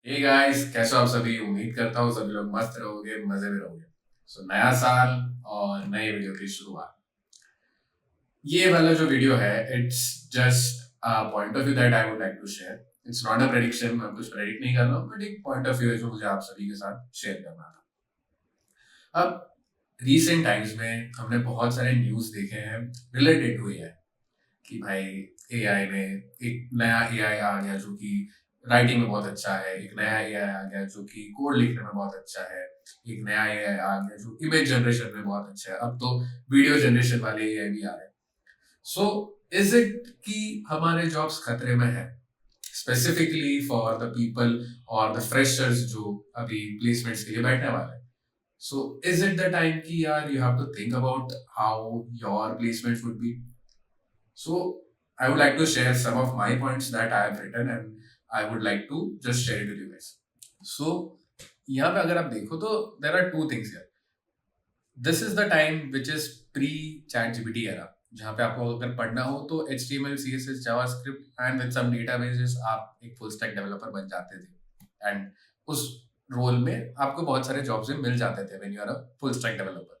Hey guys, कैसे हो आप सभी। उम्मीद करता हूँ सभी लोग मस्त रहोगे, मजे में रहोगे। नया साल और नए वीडियो की शुरुआत। ये वाला जो वीडियो है, it's just a point of view that I would like to share. It's not a prediction, मैं कुछ प्रेडिक्ट नहीं कर रहा हूँ, बट एक पॉइंट ऑफ व्यू है जो मुझे आप सभी के साथ शेयर करना था। अब रीसेंट टाइम्स में हमने बहुत सारे न्यूज़ देखे हैं रिलेटेड टू एआई, कि भाई एआई में एक नया एआई आ गया जो कि राइटिंग में बहुत अच्छा है, एक नया एआई आ गया जो कि कोड लिखने में बहुत अच्छा है, एक नया एआई आ गया जो इमेज जनरेशन में बहुत अच्छा है, अब तो वीडियो जनरेशन वाले एआई भी आ रहे हैं। सो इज इट कि हमारे जॉब्स खतरे में है, स्पेसिफिकली फॉर द पीपल और द फ्रेशर्स जो अभी प्लेसमेंट्स के लिए बैठने वाले हैं। So is it the time कि यार you have to think about how your placements would be. So I would like to share some of my points that I have written and I would like to just share it with you guys. So यहाँ पे अगर आप देखो तो there are two things here. This is the time which is pre ChatGPT era, जहाँ पे आपको अगर पढ़ना हो तो HTML, CSS, JavaScript and with some databases आप एक full stack developer बन जाते थे। And उस रोल में आपको बहुत सारे जॉब्स मिल जाते थे when you are a full stack developer.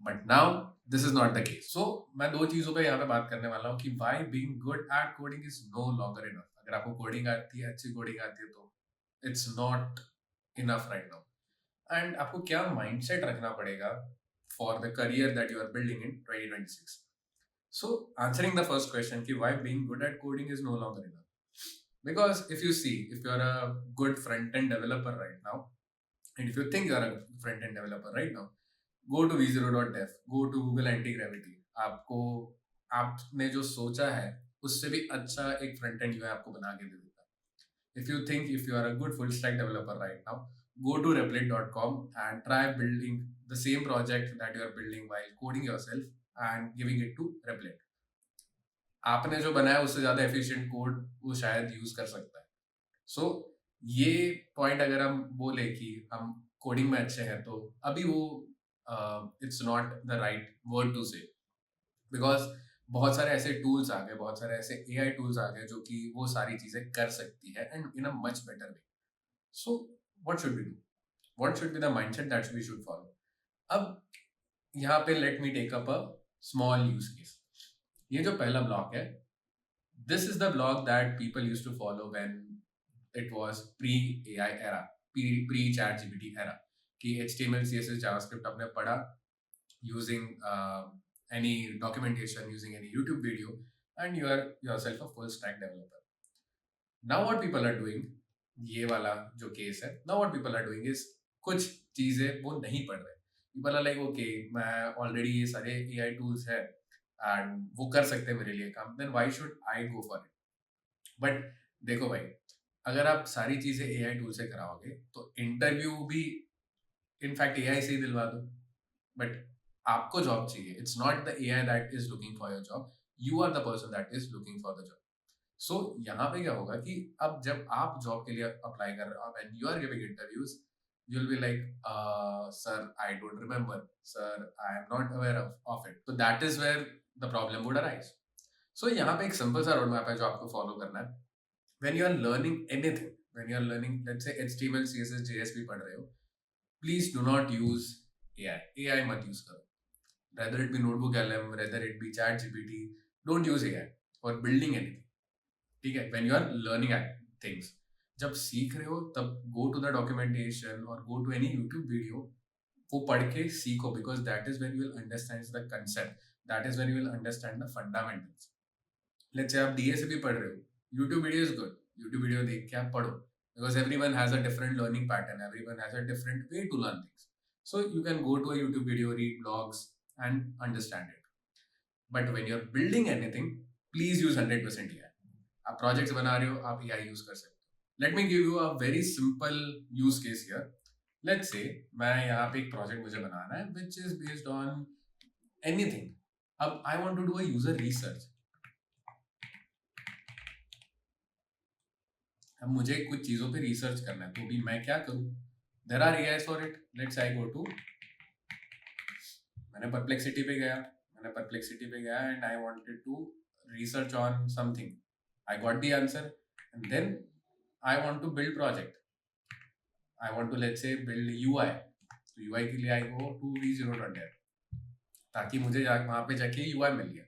But now this is not the case. So मैं दो चीजों पे यहाँ पे बात करने वाला हूँ कि why being good at coding is no longer enough. अगर आपको कोडिंग आती है, अच्छी कोडिंग आती है, तो it's not enough right now. And आपको क्या माइंडसेट रखना पड़ेगा for the career that you are building in 2026। So answering the first question कि why being good at coding is no longer enough, because if you see, if you're a good front end developer right now, and if you think you're a front end developer right now, go to v0.dev, go to Google Antigravity. आपको आपने जो सोचा है उससे भी अच्छा एक front end UI आपको बना के दे देगा। If you think if you are a good full stack developer right now, go to replit.com and try building the same project that you are building while coding yourself and giving it to Replit। आपने जो बनाया उससे ज्यादा efficient code वो शायद use कर सकता है। सो ये पॉइंट अगर हम बोले कि हम कोडिंग में अच्छे हैं, तो अभी वो it's not the right word to say, because बहुत सारे ऐसे टूल्स आ गए, बहुत सारे ऐसे एआई टूल्स आ गए जो कि वो सारी चीजें कर सकती है and in a much better way. So what should we do, what should be the mindset that we should follow. अब यहाँ पे let me take up a small use case. ये जो पहला ब्लॉक है, this is the blog that people used to follow when it was pre-AI era, pre-ChatGPT era, कि HTML, CSS, JavaScript आपने पढ़ा using any documentation, using any YouTube video, and you are yourself a full stack developer. Now what people are doing, ये वाला जो case है, now what people are doing is कुछ चीजें वो नहीं पढ़ रहे। People are like, okay, मैं already ये सारे AI tools है एंड वो कर सकते हैं मेरे लिए काम, then why should I go for it? But देखो भाई, अगर आप सारी चीजें एआई टूल से कराओगे तो इंटरव्यू भी इनफैक्ट एआई से ही दिलवा दो। बट आपको जॉब चाहिए, it's not the AI that is looking for your job, you are the person that is looking for the job. So यहाँ पे क्या होगा कि अब जब आप जॉब के लिए अप्लाई कर रहे हो and you are giving interviews, you will be like, sir I don't remember, sir I am not aware of it. तो that is where the problem would arise. So यहाँ पे एक सिंपल सा रोड मैप है जो आपको follow करना है। when you are learning anything, when you are learning, let's say HTML, CSS, JS भी पढ़ रहे हो, please do not use AI। AI मत use करो। Rather it be Notebook LM, rather it be ChatGPT, don't use AI for building anything। ठीक है? When you are learning things, जब सीख रहे हो तब go to the documentation or go to any YouTube video, वो पढ़ के सीखो, because that is when you will understand the concept, that is when you will understand the fundamentals। Let's say आप डीएसए भी पढ़ रहे हो, YouTube video is good, YouTube video देख के आप पढ़ो, because everyone has a different learning pattern, everyone has a different way to learn things. So you can go to a YouTube video, read blogs and understand it. But when you are building anything, please use 100% AI. आप projects बना रहे हो, आप AI use कर सकते हो। Let me give you a very simple use case here. Let's say मैं यहाँ पे एक प्रोजेक्ट मुझे बनाना है which is based on anything. अब I want to do a user research. अब मुझे कुछ चीजों पे रिसर्च करना है, तो भी मैं क्या करूं? There are AI for it. Let's I go to, मैंने परप्लेक्सिटी पे गया and I wanted to research on something. I got the answer and then I want to build project. I want to let's say build UI, तो UI के लिए आई go to v0.dev, ताकि मुझे वहां पे जाके यूआई मिल गया।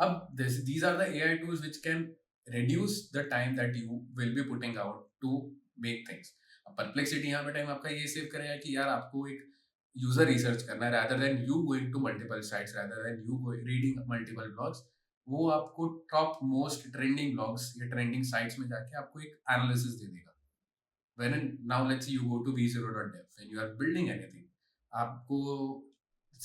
अब these are the AI tools which can reduce the time that you will be putting out to make things. अब परप्लेक्सिटी यहाँ पे टाइम आपका ये सेव करेगा कि यार आपको एक यूजर रिसर्च करना है, rather than you going to multiple sites, rather than you reading multiple blogs, वो आपको टॉप मोस्ट ट्रेंडिंग ब्लॉग्स या ट्रेंडिंग साइट्स में जाके आपको एक एनालिसिस दे देगा। when now let's say you go to v0.dev when you are building anything, आपको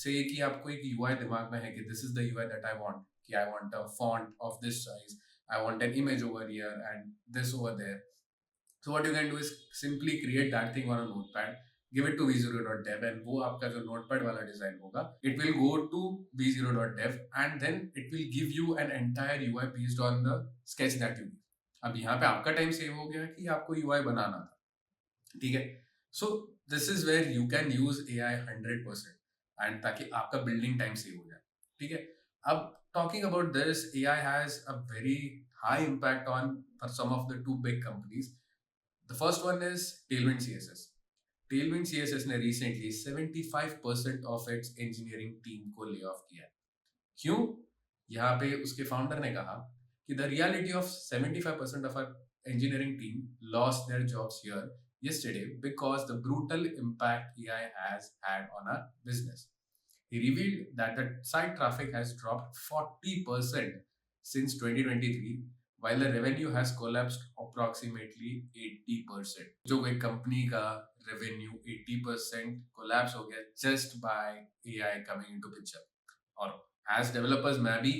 से कि आपको एक यूआई दिमाग में है कि this is the UI that I want, कि I want a font of this size, I want an image over here and this over there. So what you can do is simply create that thing on a notepad, give it to v0.dev, and वो आपका जो notepad वाला design होगा, it will go to v0.dev and then it will give you an entire UI based on the sketch that you give. अब यहाँ पे आपका time save हो गया कि आपको UI बनाना था, ठीक है। So this is where you can use AI 100%, and ताकि आपका बिल्डिंग टाइम सेव हो जाए, ठीक है। अब talking about this, AI has a very high impact on for some of the two big companies. The first one is Tailwind CSS। Tailwind CSS ने recently 75% of its engineering team को lay of किया है। क्यों? यहाँ पे उसके founder ने कहा कि the reality of 75% of our engineering team lost their jobs here yesterday because the brutal impact AI has had on our business. He revealed that the site traffic has dropped 40% since 2023, while the revenue has collapsed approximately 80%. जो कोई company का revenue 80% collapse हो गया just by AI coming into picture। और as developers मैं भी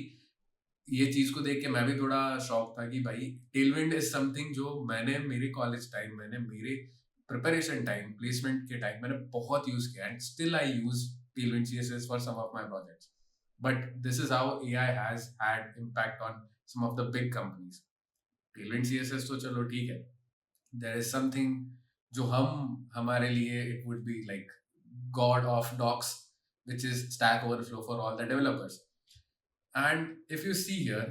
ये चीज को देख के मैं भी थोड़ा शॉक था कि भाई टेलविंड इज समथिंग जो मैंने मेरे कॉलेज टाइम, मैंने मेरे प्रिपरेशन टाइम, प्लेसमेंट के टाइम मैंने बहुत यूज किया, and still I use Tailwind CSS for some of my projects. But this is how AI has had impact on some of the big companies. Tailwind CSS तो चलो ठीक है, there is something जो हम हमारे लिए it would be like god of docs, which is Stack Overflow for all the developers. And if you see here,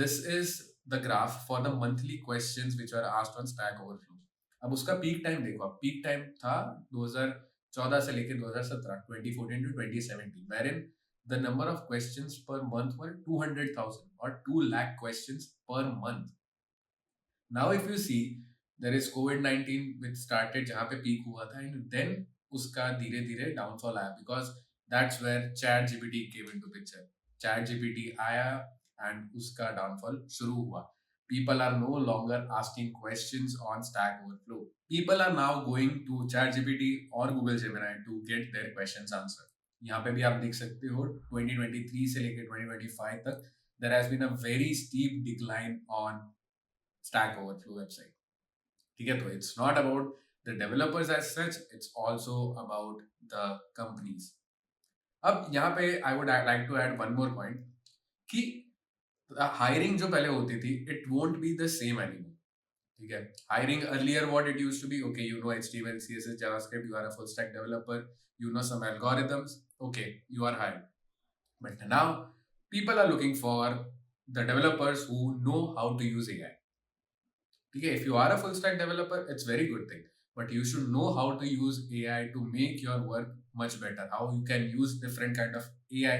this is the graph for the monthly questions which were asked on Stack Overflow. अब उसका peak time देखो, अब peak time था 2014 से लेकर 2017, 2014 to 2017, wherein the number of questions per month were 200,000 or 2 lakh questions per month. Now if you see, there is COVID-19 which started जहाँ पे peak हुआ था, and then उसका धीरे धीरे डाउनफॉल आया, because that's where ChatGPT came into picture. ChatGPT आया and उसका डाउनफॉल शुरू हुआ। People are no longer asking questions on Stack Overflow. People are now going to ChatGPT or Google Gemini to get their questions answered. यहाँ पे भी आप देख सकते हो 2023 से लेकर 2025 तक there has been a very steep decline on Stack Overflow website, ठीक है। तो it's not about the developers as such, it's also about the companies. अब यहाँ पे I would like to add one more point कि hiring जो पहले होती थी, it won't be the same anymore, ठीक है। Hiring earlier what it used to be, okay, you know HTML, CSS, JavaScript, you are a full stack developer, you know some algorithms, okay, you are hired. But now people are looking for the developers who know how to use AI. ठीक है, if you are a full stack developer, it's very good thing, but you should know how to use AI to make your work much better. How you can use different kind of AI,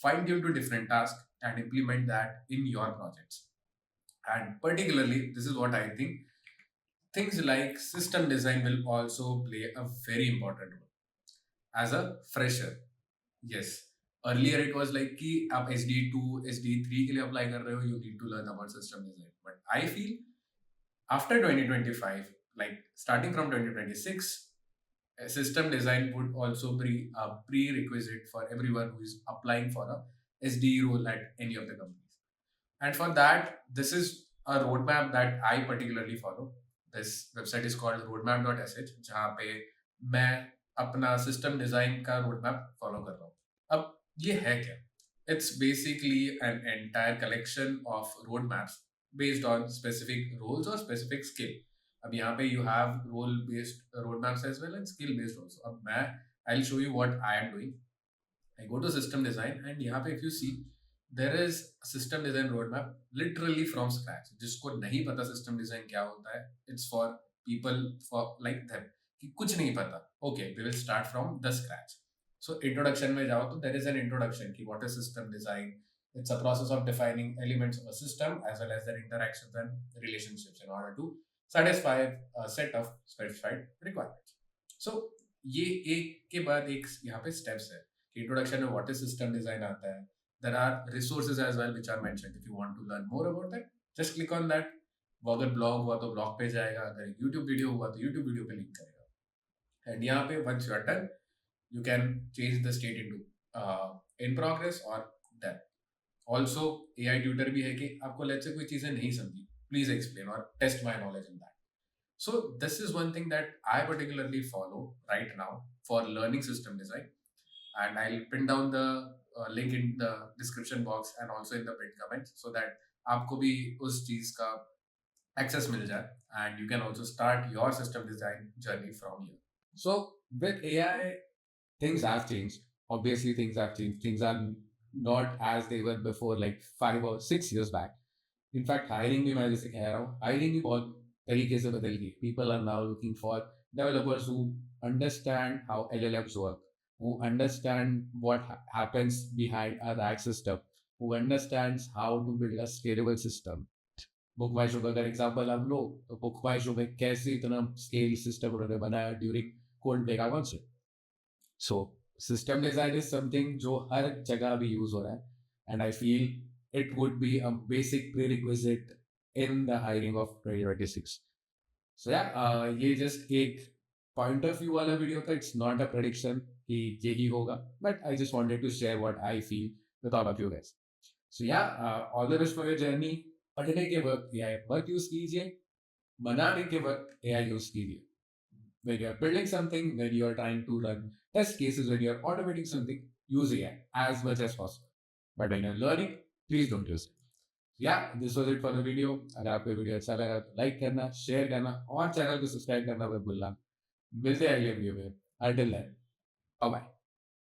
fine tune to different tasks, and implement that in your projects. And particularly, this is what I think. Things like system design will also play a very important role as a fresher. Yes, earlier it was like कि आप SD2, SD3 के लिए apply कर रहे हो, you need to learn about system design. But I feel after 2025, like starting from 2026, system design would also be a prerequisite for everyone who is applying for a SDE role at any of the companies. And for that, this is a roadmap that I particularly follow. This website is called roadmap.sh, जहाँ पे मैं अपना system design का roadmap follow कर रहा हूँ। अब ये है क्या? It's basically an entire collection of roadmaps based on specific roles or specific skill. अब यहाँ पे you have role based roadmaps as well and skill based also. अब मैं I'll show you what I am doing. I go to system design and यहाँ पे if you see there is a system design roadmap literally from scratch. जिसको नहीं पता system design क्या होता है, it's for people for like them. कि कुछ नहीं पता, okay we will start from the scratch. So introduction में जाओ तो देयर इज एन इंट्रोडक्शन कि what is system design. It's a process of defining elements of a system as well as their interactions and relationships in order to satisfy a set of specified requirements. So ये एक के बाद एक यहाँ पे steps है कि introduction में what is system design आता है. There are resources as well which are mentioned. If you want to learn more about that, just click on that. वो अगर blog हुआ तो blog पे जाएगा, अगर YouTube video हुआ तो YouTube video पे link करेगा. And यहाँ पे once you are done, you can change the state into in progress or done. Also AI tutor भी है कि आपको लेट से कोई चीजें नहीं समझी, प्लीज एक्सप्लेन और test my knowledge in that. So this is one thing that I particularly follow right now for learning system design, and I will pin down the link in the description box and also in the pin comment so that आपको भी उस चीज का access मिल जाए and you can also start your system design journey from here. So with AI, things have changed. Obviously, things have changed. Things are not as they were before, like 5 or 6 years back. In fact, hiring भी मैं जैसे कह रहा हूँ, hiring भी बहुत तरीके से बदल गई. People are now looking for developers who understand how LLMs work, who understand what happens behind a RAG system, who understands how to build a scalable system. Book my show का अगर example आप लो तो book माई show में कैसे इतना scale system उन्होंने बनाया during cold day का concept. So system design is something जो हर जगह भी यूज हो रहा है, and I feel it would be a basic prerequisite in the hiring of 2026. So yeah ये जस्ट एक पॉइंट ऑफ व्यू वाला वीडियो था. इट्स नॉट अ प्रेडिक्शन कि यही होगा, but I just wanted to share what I feel with all of you guys. So या all the best for your journey. पढ़ने के वक्त AI मत यूज कीजिए, बनाने के वक्त AI यूज कीजिए. When you are building something, when you are trying to run test cases, when you are automating something, use AI as much as possible. But when you are learning, please don't use it. Yeah, this was it for the video. अगर आपको video अच्छा लगा तो like करना, share करना और channel को subscribe करना मत भूलना. मिलते हैं अगले वीडियो में. Until then, bye bye.